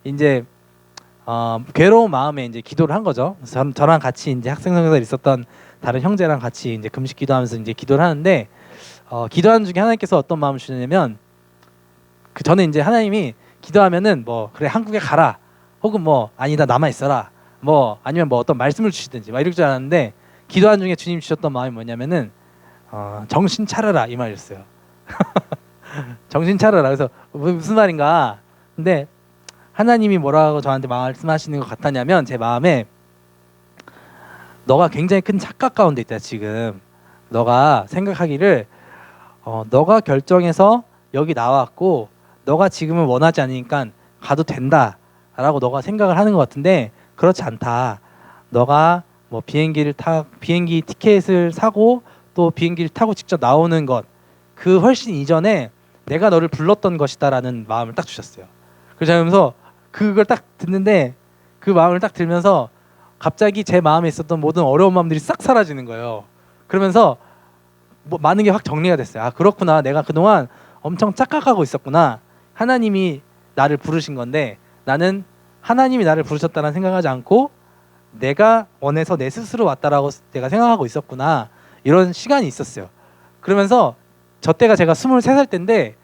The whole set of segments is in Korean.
이제 괴로운 마음에 이제 기도를 한 거죠. 그래서 저랑 같이 이제 학생성에서 있었던 다른 형제랑 같이 이제 금식 기도하면서 이제 기도를 하는데 기도하는 중에 하나님께서 어떤 마음을 주냐면 저는 이제 하나님이 기도하면은 뭐 그래 한국에 가라 혹은 뭐 아니다 남아 있어라 뭐 아니면 뭐 어떤 말씀을 주시든지 막 이럴 줄 알았는데 기도하는 중에 주님 주셨던 마음이 뭐냐면은 정신 차려라 이 말이었어요. 정신 차려라. 그래서 무슨 말인가? 근데 하나님이 뭐라고 저한테 말씀하시는 것 같았냐면 제 마음에 너가 굉장히 큰 착각 가운데 있다 지금. 너가 생각하기를 너가 결정해서 여기 나왔고 너가 지금은 원하지 않으니까 가도 된다라고 너가 생각을 하는 것 같은데 그렇지 않다. 너가 뭐 비행기 티켓을 사고 또 비행기를 타고 직접 나오는 것 그 훨씬 이전에 내가 너를 불렀던 것이다라는 마음을 딱 주셨어요. 그래서 하면서 그걸 딱 듣는데 그 마음을 딱 들면서 갑자기 제 마음에 있었던 모든 어려운 마음들이 싹 사라지는 거예요. 그러면서 뭐 많은 게 확 정리가 됐어요. 아 그렇구나. 내가 그동안 엄청 착각하고 있었구나. 하나님이 나를 부르신 건데 나는 하나님이 나를 부르셨다는 생각하지 않고 내가 원해서 내 스스로 왔다라고 내가 생각하고 있었구나. 이런 시간이 있었어요. 그러면서 저 때가 제가 23살 때인데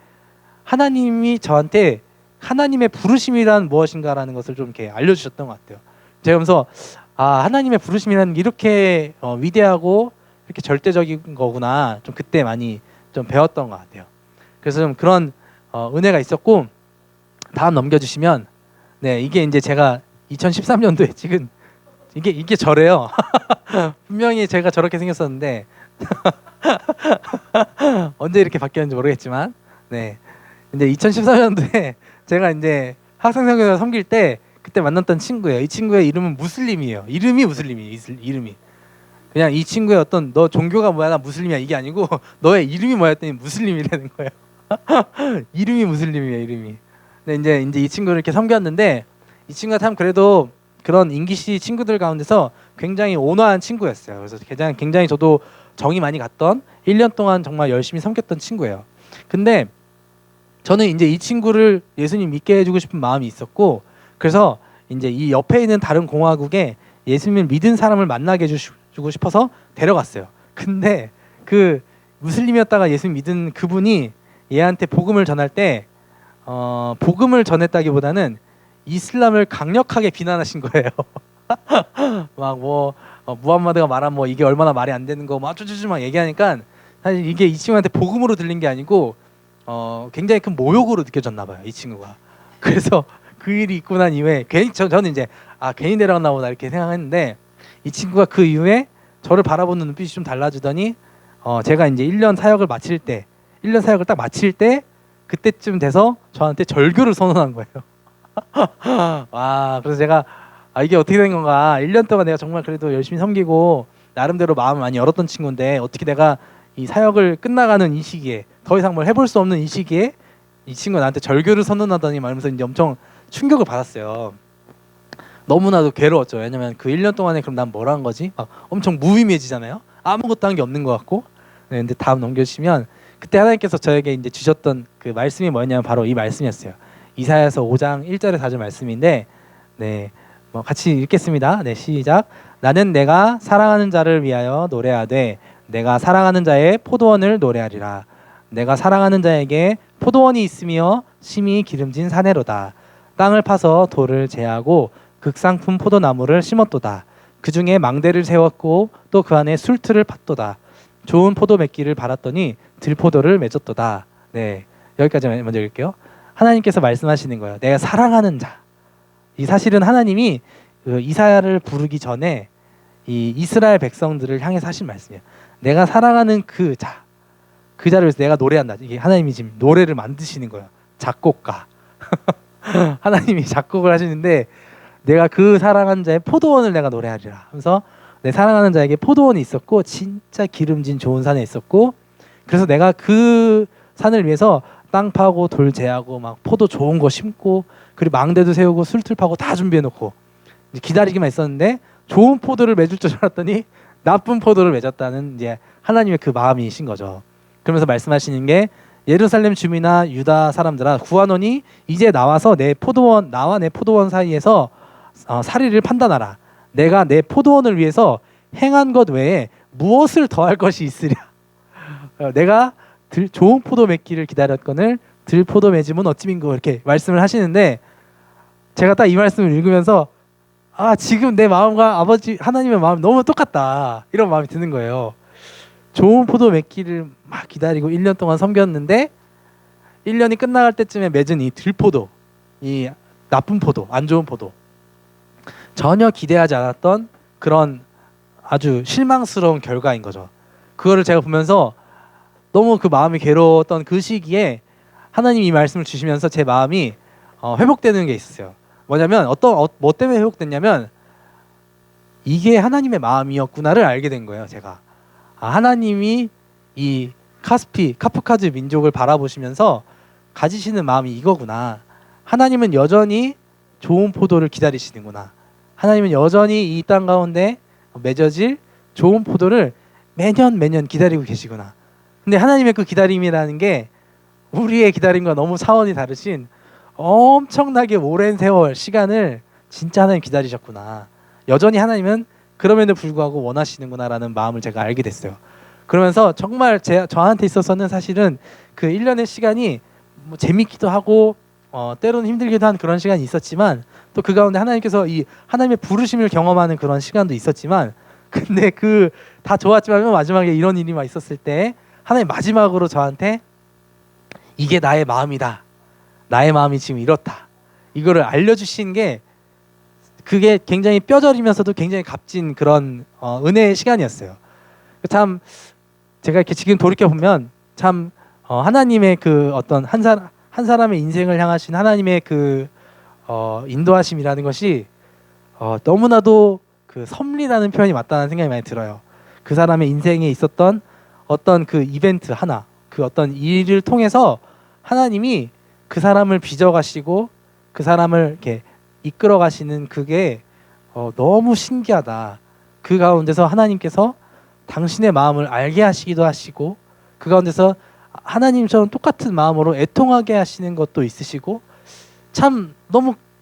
하나님이 저한테 하나님의 부르심이란 무엇인가라는 것을 좀 이렇게 알려주셨던 것 같아요. 제가 그러면서 하나님의 부르심이라는 게 이렇게 위대하고 이렇게 절대적인 거구나. 좀 그때 많이 좀 배웠던 것 같아요. 그래서 좀 그런 은혜가 있었고 다음 넘겨주시면 네 이게 이제 제가 2013년도에 찍은 이게 저래요. 분명히 제가 저렇게 생겼었는데 언제 이렇게 바뀌었는지 모르겠지만 네 근데 2013년도에 제가 이제 학생상에서 섬길 때 그때 만났던 친구예요. 이 친구의 이름은 무슬림이에요. 이름이 무슬림이에요. 이름이 그냥 이 친구의 어떤 너 종교가 뭐야 나 무슬림이야 이게 아니고 너의 이름이 뭐야 했더니 무슬림이라는 거예요. 이름이 무슬림이에요. 이름이. 근데 이제 이 친구를 이렇게 섬겼는데 이 친구가 참 그래도 그런 인기시 친구들 가운데서 굉장히 온화한 친구였어요. 그래서 굉장히 저도 정이 많이 갔던 1년 동안 정말 열심히 섬겼던 친구예요. 근데 저는 이제 이 친구를 예수님 믿게 해주고 싶은 마음이 있었고 그래서 이제 이 옆에 있는 다른 공화국에 예수님을 믿은 사람을 만나게 해주고 싶어서 데려갔어요. 근데 그 무슬림이었다가 예수님 믿은 그분이 얘한테 복음을 전할 때 복음을 전했다기보다는 이슬람을 강력하게 비난하신 거예요. 막 뭐 무함마드가 말한 뭐 이게 얼마나 말이 안 되는 거 막 쭈쭈쭈 막 얘기하니까 사실 이게 이 친구한테 복음으로 들린 게 아니고 굉장히 큰 모욕으로 느껴졌나 봐요 이 친구가. 그래서 그 일이 있고 난 이후에 괜히 저는 이제 괜히 내려갔나 보다 이렇게 생각했는데 이 친구가 그 이후에 저를 바라보는 눈빛이 좀 달라지더니 제가 이제 1년 사역을 마칠 때 1년 사역을 딱 마칠 때 그때쯤 돼서 저한테 절교를 선언한 거예요. 와 그래서 제가 이게 어떻게 된 건가. 1년 동안 내가 정말 그래도 열심히 섬기고 나름대로 마음을 많이 열었던 친구인데 어떻게 내가 이 사역을 끝나가는 이 시기에 더 이상 뭘 해볼 수 없는 이 시기에 이 친구가 나한테 절교를 선언하더니 말면서 이제 엄청 충격을 받았어요. 너무나도 괴로웠죠. 왜냐면 그 1년 동안에 그럼 난 뭘 한 거지? 엄청 무의미해지잖아요. 아무것도 한 게 없는 것 같고. 네, 근데 다음 넘겨주시면 그때 하나님께서 저에게 이제 주셨던 그 말씀이 뭐였냐면 바로 이 말씀이었어요. 이사야서 5장 1절에 4절 말씀인데 네. 같이 읽겠습니다. 네, 시작. 나는 내가 사랑하는 자를 위하여 노래하되 내가 사랑하는 자의 포도원을 노래하리라. 내가 사랑하는 자에게 포도원이 있으며 심히 기름진 사내로다. 땅을 파서 돌을 제하고 극상품 포도나무를 심었도다. 그 중에 망대를 세웠고 또 그 안에 술틀을 팠도다. 좋은 포도 맺기를 바랐더니 들포도를 맺었도다. 네, 여기까지 먼저 읽을게요. 하나님께서 말씀하시는 거예요. 내가 사랑하는 자. 이 사실은 하나님이 그 이사야를 부르기 전에 이 이스라엘 백성들을 향해서 하신 말씀이에요. 내가 사랑하는 그 자를 위해서 내가 노래한다. 이게 하나님이 지금 노래를 만드시는 거예요. 작곡가. 하나님이 작곡을 하시는데 내가 그 사랑하는 자의 포도원을 내가 노래하리라 하면서 내 사랑하는 자에게 포도원이 있었고 진짜 기름진 좋은 산에 있었고 그래서 내가 그 산을 위해서 땅 파고 돌 제하고 막 포도 좋은 거 심고 그리고 망대도 세우고 술틀 파고 다 준비해놓고 이제 기다리기만 있었는데 좋은 포도를 맺을 줄 알았더니 나쁜 포도를 맺었다는 이제 하나님의 그 마음이신 거죠. 그러면서 말씀하시는 게 예루살렘 주민이나 유다 사람들아 구하노니 이제 나와서 나와 내 포도원 사이에서 사리를 판단하라. 내가 내 포도원을 위해서 행한 것 외에 무엇을 더할 것이 있으랴. 내가 좋은 포도 맺기를 기다렸거늘 들포도 맺음은 어찌민고 이렇게 말씀을 하시는데 제가 딱 이 말씀을 읽으면서 지금 내 마음과 아버지 하나님의 마음이 너무 똑같다 이런 마음이 드는 거예요. 좋은 포도 맺기를 막 기다리고 1년 동안 섬겼는데 1년이 끝나갈 때쯤에 맺은 이 들포도, 이 나쁜 포도, 안 좋은 포도, 전혀 기대하지 않았던 그런 아주 실망스러운 결과인 거죠. 그거를 제가 보면서 너무 그 마음이 괴로웠던 그 시기에 하나님이 이 말씀을 주시면서 제 마음이 회복되는 게 있었어요. 뭐냐면 뭐 때문에 회복됐냐면 이게 하나님의 마음이었구나를 알게 된 거예요. 제가 하나님이 이 카프카즈 민족을 바라보시면서 가지시는 마음이 이거구나. 하나님은 여전히 좋은 포도를 기다리시는구나. 하나님은 여전히 이 땅 가운데 맺어질 좋은 포도를 매년 기다리고 계시구나. 근데 하나님의 그 기다림이라는 게 우리의 기다림과 너무 차원이 다르신 엄청나게 오랜 세월 시간을 진짜 하나님 기다리셨구나. 여전히 하나님은 그럼에도 불구하고 원하시는구나라는 마음을 제가 알게 됐어요. 그러면서 정말 저한테 있어서는 사실은 그 1년의 시간이 뭐 재밌기도 하고 때로는 힘들기도 한 그런 시간이 있었지만 또 그 가운데 하나님께서 이 하나님의 부르심을 경험하는 그런 시간도 있었지만 근데 그 다 좋았지만 마지막에 이런 일이 막 있었을 때 하나님 마지막으로 저한테 이게 나의 마음이다. 나의 마음이 지금 이렇다. 이거를 알려주신 게 그게 굉장히 뼈저리면서도 굉장히 값진 그런 은혜의 시간이었어요. 참 제가 이렇게 지금 돌이켜 보면 참 하나님의 그 어떤 한 사람의 인생을 향하신 하나님의 그 인도하심이라는 것이 너무나도 그 섭리라는 표현이 맞다는 생각이 많이 들어요. 그 사람의 인생에 있었던 어떤 그 이벤트 하나, 그 어떤 일을 통해서 하나님이 그 사람을 빚어가시고 그 사람을 이렇게 이끌어가시는 그게 너무 신기하다. 그 가운데서 하나님께서 당신의 마음을 알게 하시기도 하시고 그 가운데서 하나님처럼 똑같은 마음으로 애통하게 하시는 것도 있으시고 참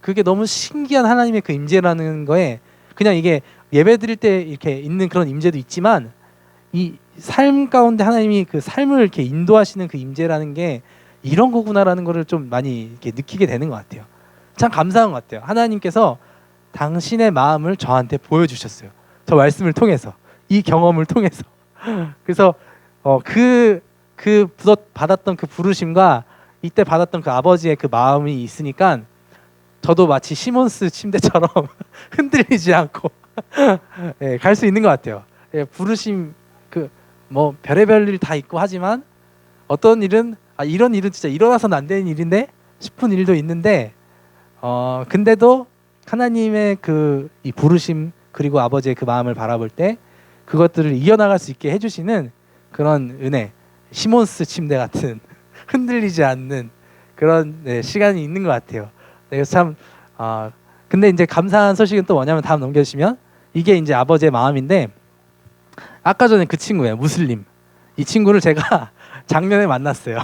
그게 너무 신기한 하나님의 그 임재라는 거에 그냥 이게 예배 드릴 때 이렇게 있는 그런 임재도 있지만 이 삶 가운데 하나님이 그 삶을 이렇게 인도하시는 그 임재라는 게 이런 거구나라는 거를 좀 많이 이렇게 느끼게 되는 것 같아요. 참 감사한 것 같아요. 하나님께서 당신의 마음을 저한테 보여주셨어요. 저 말씀을 통해서, 이 경험을 통해서. 그래서 받았던 그 부르심과 이때 받았던 그 아버지의 그 마음이 있으니까 저도 마치 시몬스 침대처럼 흔들리지 않고 갈 수 있는 것 같아요. 부르심 뭐 별의별 일 다 있고 하지만 어떤 일은 이런 일은 진짜 일어나서는 안 되는 일인데 싶은 일도 있는데 근데도 하나님의 이 부르심 그리고 아버지의 그 마음을 바라볼 때 그것들을 이겨나갈 수 있게 해주시는 그런 은혜, 시몬스 침대 같은 흔들리지 않는 그런 시간이 있는 것 같아요. 그래서 참 근데 이제 감사한 소식은 또 뭐냐면 다음 넘겨주시면 이게 이제 아버지의 마음인데 아까 전에 그 친구예요. 무슬림. 이 친구를 제가 작년에 만났어요.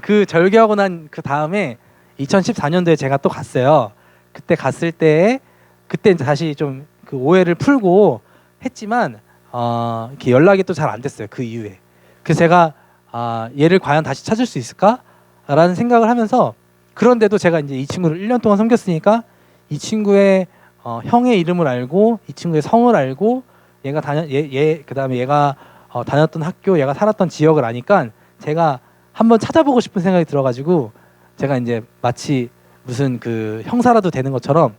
그 절교하고 난 그 다음에 2014년도에 제가 또 갔어요. 그때 갔을 때 그때 이제 다시 좀 그 오해를 풀고 했지만 이렇게 연락이 또 잘 안 됐어요. 그 이후에. 그래서 제가 얘를 과연 다시 찾을 수 있을까라는 생각을 하면서 그런데도 제가 이제 이 친구를 1년 동안 섬겼으니까 이 친구의 형의 이름을 알고 이 친구의 성을 알고 얘가 그다음에 얘가 다녔던 학교, 얘가 살았던 지역을 아니까 제가 한번 찾아보고 싶은 생각이 들어가지고 제가 이제 마치 무슨 그 형사라도 되는 것처럼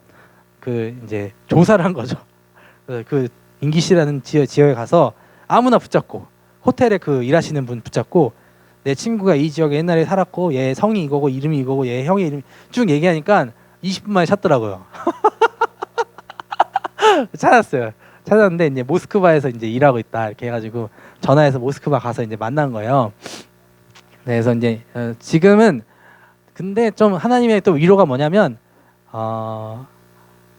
그 이제 조사를 한 거죠. 그 인기시라는 지역에 가서 아무나 붙잡고 호텔에 그 일하시는 분 붙잡고 내 친구가 이 지역에 옛날에 살았고 얘 성이 이거고 이름이 이거고 얘 형의 이름이 쭉 얘기하니까 20분 만에 찾더라고요. 찾았는데 이제 모스크바에서 이제 일하고 있다 이렇게 해가지고 전화해서 모스크바 가서 이제 만난 거예요. 네, 그래서 이제 지금은 근데 좀 하나님의 또 위로가 뭐냐면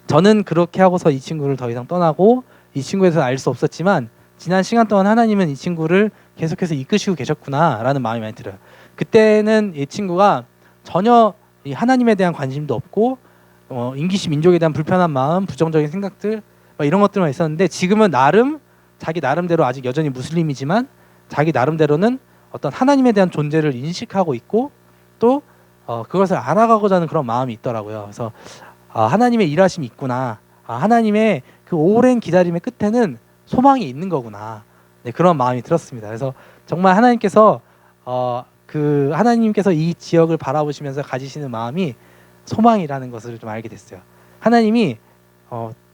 저는 그렇게 하고서 이 친구를 더 이상 떠나고 이 친구에 대해서 알 수 없었지만 지난 시간 동안 하나님은 이 친구를 계속해서 이끄시고 계셨구나라는 마음이 많이 들어요. 그때는 이 친구가 전혀 이 하나님에 대한 관심도 없고 인기시 민족에 대한 불편한 마음, 부정적인 생각들 이런 것들만 있었는데 지금은 자기 나름대로 아직 여전히 무슬림이지만 자기 나름대로는 어떤 하나님에 대한 존재를 인식하고 있고 또 그것을 알아가고자 하는 그런 마음이 있더라고요. 그래서 하나님의 일하심이 있구나. 하나님의 그 오랜 기다림의 끝에는 소망이 있는 거구나. 네, 그런 마음이 들었습니다. 그래서 정말 하나님께서 이 지역을 바라보시면서 가지시는 마음이 소망이라는 것을 좀 알게 됐어요. 하나님이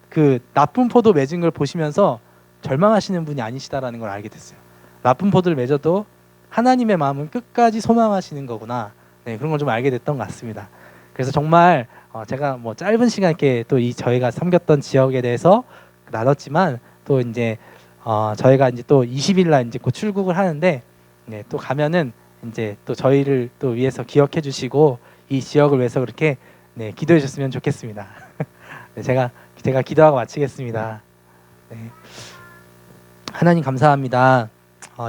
그 나쁜 포도 맺은 걸 보시면서 절망하시는 분이 아니시다라는 걸 알게 됐어요. 나쁜 포도를 맺어도 하나님의 마음은 끝까지 소망하시는 거구나. 네, 그런 걸 좀 알게 됐던 것 같습니다. 그래서 정말 제가 뭐 짧은 시간 이렇게 또 이 저희가 섬겼던 지역에 대해서 나눴지만 또 이제 저희가 이제 또 20일 날 이제 곧 출국을 하는데 네, 또 가면은 이제 또 저희를 또 위해서 기억해 주시고 이 지역을 위해서 그렇게 네, 기도해 주셨으면 좋겠습니다. 네, 제가 기도하고 마치겠습니다. 네. 하나님 감사합니다.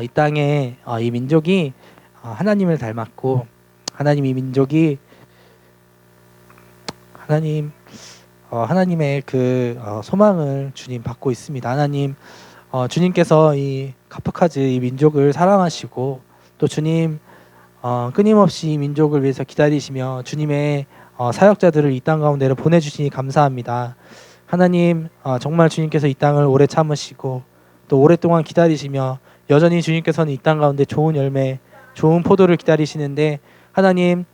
이 땅에 이 민족이 하나님을 닮았고 하나님 이 민족이 하나님의 그 소망을 주님 받고 있습니다. 하나님 주님께서 이 카프카즈 이 민족을 사랑하시고 또 주님 끊임없이 이 민족을 위해서 기다리시며 주님의 사역자들을 이 땅 가운데로 보내주시니 감사합니다. 하나님 정말 주님께서 이 땅을 오래 참으시고 또 오랫동안 기다리시며 여전히 주님께서는 이 땅 가운데 좋은 열매 좋은 포도를 기다리시는데 하나님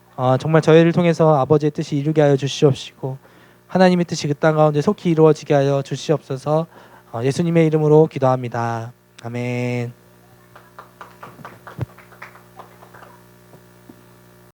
정말 저희를 통해서 아버지의 뜻이 이루게 하여 주시옵시고 하나님의 뜻이 그 땅 가운데 속히 이루어지게 하여 주시옵소서. 예수님의 이름으로 기도합니다. 아멘.